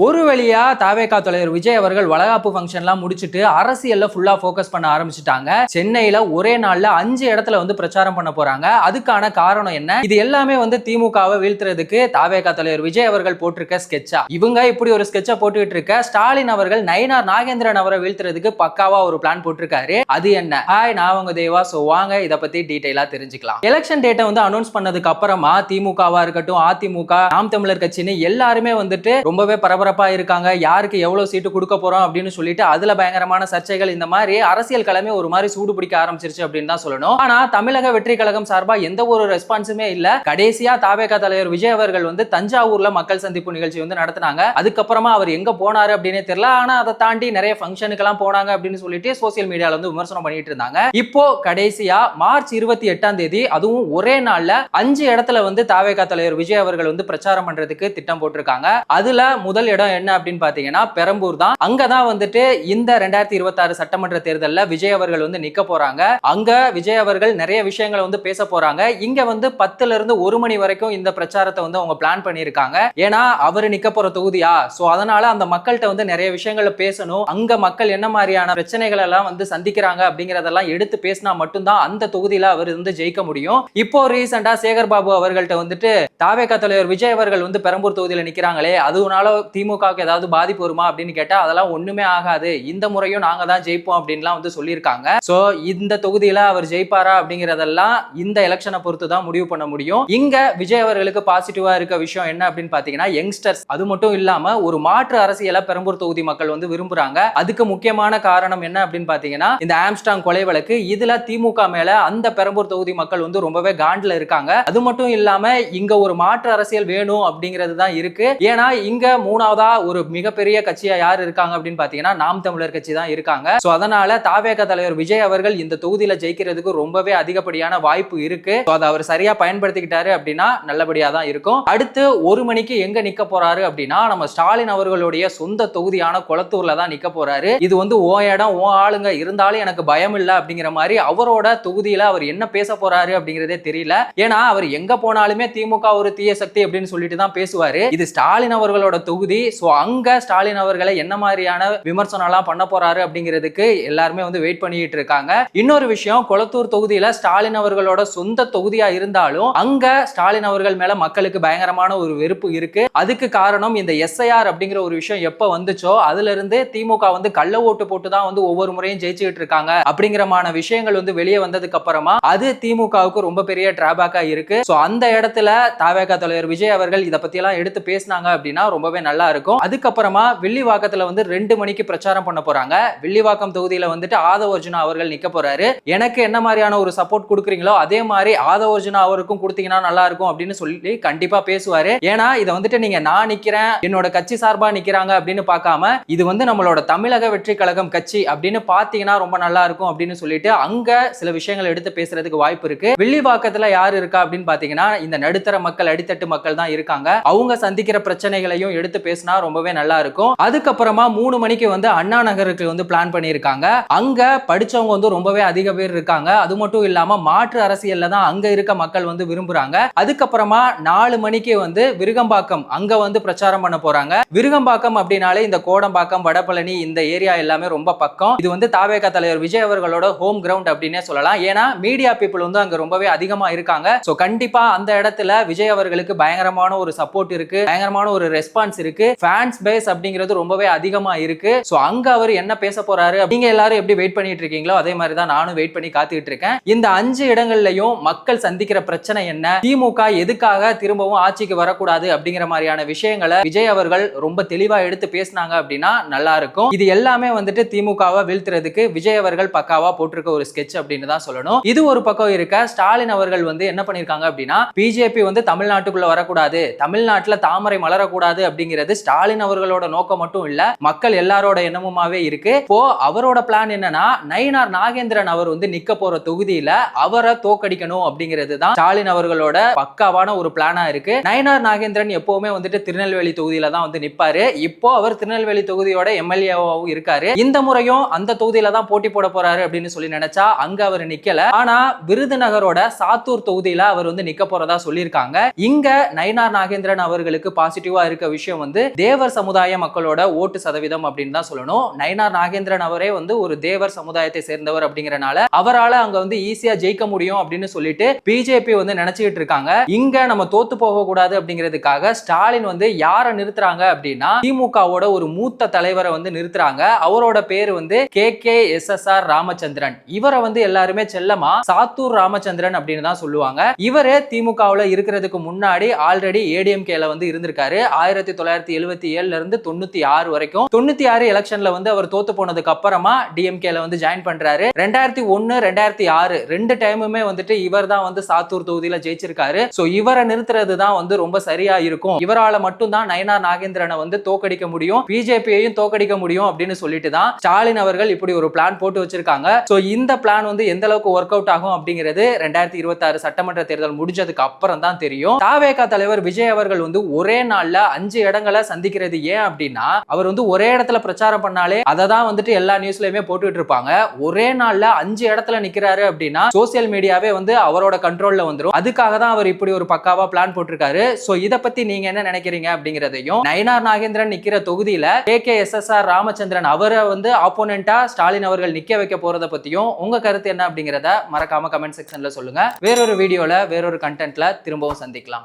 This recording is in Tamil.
ஒரு வழியா தாவேகா தலைவர் விஜய் அவர்கள் வளகாப்பு ஃபங்க்ஷன்லாம் முடிச்சிட்டு அரசியல்ல ஃபுல்லா ஃபோக்கஸ் பண்ண ஆரம்பிச்சிட்டாங்க. சென்னையில ஒரே நாள்ல 5 இடத்துல வந்து பிரச்சாரம் பண்ண போறாங்க. அதுக்கான காரணம் என்ன? இது எல்லாமே வந்து திமுகவை வீழ்த்துறதுக்கு தாவேகா தலைவர் விஜய் அவர்கள் போட்டிருக்க ஸ்கெட்சா? இவங்க இப்படி ஒரு ஸ்கெட்சை போட்டுக்கிட்டு இருக்க ஸ்டாலின் அவர்கள் நயினார் நாகேந்திரன் அவரை வீழ்த்துறதுக்கு பக்காவா ஒரு பிளான் போட்டிருக்காரு. அது என்ன? ஹாய், நான் உங்க தேவா. சோ வாங்க இத பத்தி டீடைலா தெரிஞ்சுக்கலாம். எலெக்ஷன் டேட்டை வந்து அனௌன்ஸ் பண்ணதுக்கு அப்புறமா திமுகவா இருக்கட்டும், அதிமுக, நாம் தமிழர் கட்சின்னு எல்லாருமே வந்துட்டு ரொம்பவே பரபரப்பா இருக்காங்க. யாருக்கு எவ்வளவு சீட்டு கொடுக்க போறோம் அப்படின்னு சொல்லிட்டு அதுல பயங்கரமான சர்ச்சைகள், இந்த மாதிரி அரசியல் களமே ஒரு மாதிரி சூடு பிடிக்க ஆரம்பிச்சிருச்சு அப்படின்னு தான் சொல்லணும். ஆனா தமிழக வெற்றி கழகம் சார்பா எந்த ஒரு ரெஸ்பான்ஸுமே இல்ல. கடைசியா தாவேகா தலைவர் விஜய் அவர்கள் வந்து தஞ்சாவூர்ல மக்கள் சந்திப்பு நிகழ்ச்சி வந்து நடத்தினாங்க. அதுக்கப்புறமா அவர் எங்க போனாரு அப்படின்னே தெரியல. ஆனா அதை தாண்டி நிறைய ஃபங்க்ஷனுக்கு எல்லாம் போனாங்க அப்படின்னு சொல்லிட்டு சோசியல் மீடியால வந்து விமர்சனம் பண்ணிட்டு இருந்தாங்க. இப்போ கடைசியா மார்ச் 28ஆம் தேதி அதுவும் ஒரே நாள்ல 5 இடத்துல வந்து தாவேகா தலைவர் விஜய் அவர்கள் வந்து பிரச்சாரம் பண்றதுக்கு திட்டம் போட்டிருக்காங்க. அதுல முதல் இடம் என்ன அப்படின்னு பாத்தீங்கன்னா பெரம்பூர் தான். அங்கதான் வந்துட்டு இந்த 2026 சட்டமன்ற தேர்தல்ல விஜய் அவர்கள் வந்து நிக்க போறாங்க. அங்க விஜய் அவர்கள் நிறைய விஷயங்களை வந்து பேச போறாங்க. இங்க வந்து 10ல இருந்து 1 மணி வரைக்கும் இந்த பிரச்சாரத்தை வந்து அவங்க பிளான் பண்ணிருக்காங்க. ஏன்னா அவரு நிக்க போற தொகுதியா, சோ அதனால அந்த மக்கள்கிட்ட வந்து நிறைய விஷயங்களை பேசணும். அங்க மக்கள் என்ன மாதிரியான பிரச்சனைகள் எல்லாம் வந்து சந்திக்கிறாங்க அப்படிங்கறதெல்லாம் எடுத்து பேசினா மட்டும்தான் அந்த தொகுதியில அவர் வந்து ஜெயிக்க முடியும். இப்போ ரீசெண்டா சேகர் பாபு அவர்கள்ட்ட வந்துட்டு தாவேகா தலைவர் விஜய் அவர்கள் வந்து பெரம்பூர் தொகுதியில நிக்கிறாங்களே, அதுனால திமுகவுக்கு ஏதாவது பாதிப்பு வருமா அப்படின்னு கேட்டா அதெல்லாம் ஒண்ணுமே ஆகாது, இந்த முறையும் நாங்க தான் ஜெயிப்போம் அப்படின்லாம் வந்து சொல்லியிருக்காங்க. சோ இந்த தொகுதியில அவர் ஜெயிப்பாரா அப்படிங்கறதெல்லாம் இந்த எலெக்ஷனை பொறுத்து தான் முடிவு பண்ண முடியும். இங்க விஜய் அவர்களுக்கு பாசிட்டிவா இருக்க விஷயம் என்ன அப்படின்னு பாத்தீங்கன்னா யங்ஸ்டர்ஸ். அது மட்டும் இல்லாம ஒரு மாற்று அரசியலை பெரம்பூர் தொகுதி மக்கள் வந்து விரும்புறாங்க. அதுக்கு முக்கியமான காரணம் என்ன அப்படின்னு பாத்தீங்கன்னா இந்த ஆம்ஸ்டாங் கொலை வழக்கு. இதுல திமுக மேல அந்த பெரம்பூர் தொகுதி மக்கள் வந்து ரொம்பவே காண்டில் இருக்காங்க. அது மட்டும் இல்லாம இங்க ஒரு மாற்று அரசியல் வேணும் அப்படிங்கிறது தான் இருக்கு. ஏன்னா இங்க மூணாவதா ஒரு மிகப்பெரிய கட்சியா யார் இருக்காங்க அப்படின்னு பாத்தீங்கன்னா நாம் தமிழர் கட்சி தான் இருக்காங்க. சோ அதனால தாவேகா தலைவர் விஜய் அவர்கள் இந்த தொகுதியில ஜெயிக்கிறதுக்கு ரொம்பவே அதிகப்படியான வாய்ப்பு இருக்கு. அதை அவர் சரியா பயன்படுத்திக்கிட்டாரு அப்படின்னா நல்லபடியா தான் இருக்கும். அடுத்து 1 மணிக்கு எங்க நிக்க போறாரு அப்படின்னா நம்ம ஸ்டாலின் அவர்களுடைய சொந்த தொகுதியான கொளத்தூர்ல தான் நிக்க போறாரு. இது வந்து ஓ இடம் ஓ ஆளுங்க இருந்தாலும் எனக்கு பயம் இல்ல அப்படிங்கிற மாதிரி அவரோட தொகுதியில அவர் என்ன பேச போறாரு அப்படிங்கறதே தெரியல. ஏன்னா அவர் எங்க போனாலுமே திமுக ஒரு தீய சக்தி அப்படின்னு சொல்லிட்டு தான் பேசுவாரு. இது ஸ்டாலின் அவர்களோட தொகுதி. சோ அங்க ஸ்டாலின் அவர்களை என்ன மாதிரியான விமர்சனம் எல்லாம் பண்ண போறாரு அப்படிங்கிறதுக்கு எல்லாருமே வந்து வெயிட் பண்ணிட்டு இருக்காங்க. இன்னொரு விஷயம், கொளத்தூர் தொகுதியில ஸ்டாலின் அவர்களோட சொந்த தொகுதியா இருந்தாலும் அங்க ஸ்டாலின் அவர்கள் மேல மக்களுக்கு பயங்கரமான ஒரு வெறுப்பு இருக்கு. அதுக்கு காரணம் இந்த எஸ்ஐஆர் அப்படிங்கிற ஒரு விஷயம் எப்ப வந்துச்சோ அதுல இருந்து திமுக வந்து கள்ள ஓட்டு போட்டு தான் வந்து ஒவ்வொரு முறையும் ஜெயிச்சுட்டு இருக்காங்க அப்படிங்கிறமான விஷயங்கள் வந்து வெளியே வந்ததுக்கு அப்புறமா அது திமுகவுக்கு ரொம்ப பெரிய டிராபேக்கா இருக்கு. சோ அந்த இடத்துல தாவேகா தலைவர் விஜய் அவர்கள் இத பத்தி எல்லாம் எடுத்து பேசினாங்க அப்படின்னா ரொம்பவே நல்லா இருக்கும். அதுக்கப்புறமா வில்லிவாக்கத்துல வந்து 2 மணிக்கு பிரச்சாரம் பண்ண போறாங்க. வில்லிவாக்கம் தொகுதியில வந்துட்டு ஆதவர்ஜுனா அவர்கள் நிக்க போறாரு. எனக்கு என்ன மாதிரியான ஒரு சப்போர்ட் கொடுக்குறீங்களோ அதே மாதிரி ஆதவர்ஜுனா அவருக்கும் கொடுத்தீங்கன்னா நல்லா இருக்கும் அப்படின்னு சொல்லி கண்டிப்பா பேசுவாரு. ஏன்னா இதை வந்துட்டு நீங்க நான் நிக்கிறேன் என்னோட கட்சி சார்பா நிக்கிறாங்க அப்படின்னு பார்க்காம இது வந்து நம்மளோட தமிழக வெற்றி கழகம் கட்சி அப்படின்னு பாத்தீங்கன்னா ரொம்ப நல்லா இருக்கும் அப்படின்னு சொல்லிட்டு அங்க சில விஷயங்கள் எடுத்து பேசுறதுக்கு வாய்ப்பு இருக்கு. வில்லிவாக்கத்துல யாரு இருக்கா அப்படின்னு பாத்தீங்கன்னா இந்த நடுத்தர மக்கள், அடித்தட்டு மக்கள் தான் இருக்காங்க. அவங்க சந்திக்கிற பிரச்சனைகளையும் எடுத்து பேசினா ரொம்பவே நல்லா இருக்கும். அதுக்கப்புறமா 3 மணிக்கு வந்து அண்ணா நகருக்கு வந்து பிளான் பண்ணியிருக்காங்க. அங்க படிச்சவங்க வந்து ரொம்பவே அதிக பேர் இருக்காங்க. அது மட்டும் இல்லாம மாற்று அரசியல்ல தான் அங்க இருக்க மக்கள் வந்து விரும்புறாங்க. அதுக்கப்புறமா 4 மணிக்கு வந்து விருகம்பாக்கம் அங்க வந்து பிரச்சாரம் பண்ண போறாங்க. விருகம்பாக்கம் அப்படின்னாலே இந்த கோடம்பாக்கம், வடபழனி இந்த ஏரியா எல்லாமே ரொம்ப பக்கம். இது வந்து தாவேகா தலைவர் விஜய் அவர்களோட ஹோம் கிரவுண்ட் அப்படின்னே சொல்லலாம். ஏன்னா மீடியா பீப்புள் வந்து அங்க ரொம்பவே அதிகமா இருக்காங்க. சோ கண்டிப்பா அந்த இடத்துல விஜய் அவர்களுக்கு பயங்கரமான ஒரு சப்போர்ட் இருக்கு, பயங்கரமான ஒரு ரெஸ்பான்ஸ் இருக்கு. ஃபேன்ஸ் பேஸ் அப்படிங்கிறது ரொம்பவே அதிகமா இருக்கு. சோ அங்க அவர் என்ன பேச போறாரு நீங்க எல்லாரும் எப்படி வெயிட் பண்ணிட்டு இருக்கீங்களோ அதே மாதிரி தான் நானும் வெயிட் பண்ணி காத்துக்கிட்டு இருக்கேன். இந்த 5 இடங்கள்லயும் மக்கள் சந்திக்கிற பிரச்சனை என்ன, திமுக எதுக்காக திரும்பவும் ஆட்சிக்கு வரக்கூடாது அப்படிங்கிற மாதிரியான விஷயங்களை விஜய் அவர்கள் ரொம்ப தெளிவா எடுத்து பேசினாங்க அப்படின்னா நல்லா இருக்கும். இது எல்லாமே வந்துட்டு திமுகவை வீழ்த்துறதுக்கு விஜய் அவர்கள் பக்காவா போட்டிருக்க ஒரு ஸ்கெட்ச் அப்படின்னு தான் சொல்லணும். இது ஒரு பக்கம் இருக்க, ஸ்டாலின் அவர்கள் வந்து என்ன பண்ணிருக்காங்க அப்படின்னா பிஜேபி வந்து தமிழ்நாட்டுக்குள்ள வரக்கூடாது, தமிழ்நாட்டுல தாமரை மலரக்கூடாது அப்படிங்கிறது ஸ்டாலின் அவர்களோட நோக்கம் மட்டும் இல்ல, மக்கள் எல்லாரோட எண்ணமுமாவே இருக்கு. இப்போ அவரோட பிளான் என்னன்னா நயினார் நாகேந்திரன் அவர் வந்து நிக்க போற தொகுதியில அவரை தோக்கடிக்கணும் அப்படிங்கிறது தான் ஸ்டாலின் அவர்களோட பக்காவான ஒரு பிளானா இருக்கு. நயினார் நாகேந்திரன் எப்பவுமே வந்துட்டு திருநெல்வேலி தொகுதியில தான் வந்து நிப்பாரு. இப்போ அவர் திருநெல்வேலி தொகுதியோட எம்எல்ஏவாவும் இருக்காரு. இந்த முறையும் அந்த தொகுதியில தான் போட்டி போட போறாரு அப்படின்னு சொல்லி நினைச்சா அங்க அவர் நிக்கல. ஆனா விருதுநகரோட சாத்தூர் தொகுதியில அவர் வந்து நிக்க போறதா சொல்லியிருக்காங்க. இங்க நயினார் நாகேந்திரன் அவர்களுக்கு பாசிட்டிவா இருக்க விஷயம் வந்து தேவர் சமுதாய மக்களோட ஓட்டு சதவீதம் அப்படின்னு தான் சொல்லணும். நயினார் நாகேந்திரன் அவரே வந்து ஒரு தேவர் சமுதாயத்தை சேர்ந்தவர் அப்படிங்கறனால அவரால் அங்க வந்து ஈஸியா ஜெயிக்க முடியும் அப்படின்னு சொல்லிட்டு பிஜேபி வந்து நினைச்சுக்கிட்டு இருக்காங்க. இங்க நம்ம தோத்து போக கூடாது அப்படிங்கிறதுக்காக ஸ்டாலின் வந்து யாரை நிறுத்துறாங்க அப்படின்னா திமுகவோட ஒரு மூத்த தலைவரை வந்து நிறுத்துறாங்க. அவரோட பேர் வந்து KKSSR ராமச்சந்திரன். இவரை வந்து எல்லாருமே செல்லமா சாத்தூர் ராமச்சந்திரன் அப்படின்னு தான் சொல்லுவாங்க. இவரே திமுகவுல இருக்கிறதுக்கு முன்னாடி ஆல்ரெடி ஏடிஎம்கேல வந்து இருந்திருக்காரு. 1977ல இருந்து 96 வரைக்கும் 96 எலெக்ஷன்ல வந்து அவர் தோத்து போனதுக்கு அப்புறமா டிஎம்கேல வந்து ஜாயின் பண்றாரு. 2001 2006 ரெண்டு டைமுமே வந்துட்டு இவர் தான் வந்து சாத்தூர் தொகுதியில ஜெயிச்சிருக்காரு. சோ இவரை நிறுத்துறது தான் வந்து ரொம்ப சரியா இருக்கும். இவரால மட்டும் தான் நயினார் நாகேந்திரனை வந்து தோக்கடிக்க முடியும், பிஜேபியையும் தோக்கடிக்க முடியும் அப்படின்னு சொல்லிட்டு தான் ஸ்டாலின் அவர்கள் இப்படி ஒரு பிளான் போட்டு வச்சிருக்காங்க. சோ இந்த பிளான் வந்து எந்த அளவுக்கு ஒர்க் அவுட் ஆகும் அப்படிங்கிறது 2026 சட்டமன்ற தேர்தல் முடிஞ்சதுக்கு அப்புறம் தான் தெரியும். தாவேகா தலைவர் விஜய் அவர்கள் வந்து ஒரே நாள்ல 5 இடங்களை சந்திக்கிறது ஏன் அப்படின்னா அவர் வந்து ஒரே இடத்துல பிரச்சாரம் பண்ணாலே அதை தான் வந்துட்டு எல்லா நியூஸ்லயுமே போட்டுட்டு இருப்பாங்க. ஒரே நாள்ல 5 இடத்துல நிக்கிறாரு அப்படின்னா சோசியல் மீடியாவே வந்து அவரோட கண்ட்ரோல்ல வந்துரும். அதுக்காக தான் அவர் இப்படி ஒரு பக்காவா பிளான் போட்டிருக்காரு. சோ இத பத்தி நீங்க என்ன நினைக்கிறீங்க அப்படிங்கறதையும், நயினார் நாகேந்திரன் நிக்கிற தொகுதியில KKSSR ராமச்சந்திரன் அவரை வந்து ஆப்போனண்டா ஸ்டாலின் அவர்கள் நிக்க வைக்க போறத பத்தியும் உங்க கருத்து என்ன அப்படிங்கறத மறக்காம கமெண்ட் செக்ஷன்ல சொல்லுங்க. வேறொரு வீடியோல வேறொரு கண்டென்ட்ல திரும்பவும் சந்திக்கலாம்.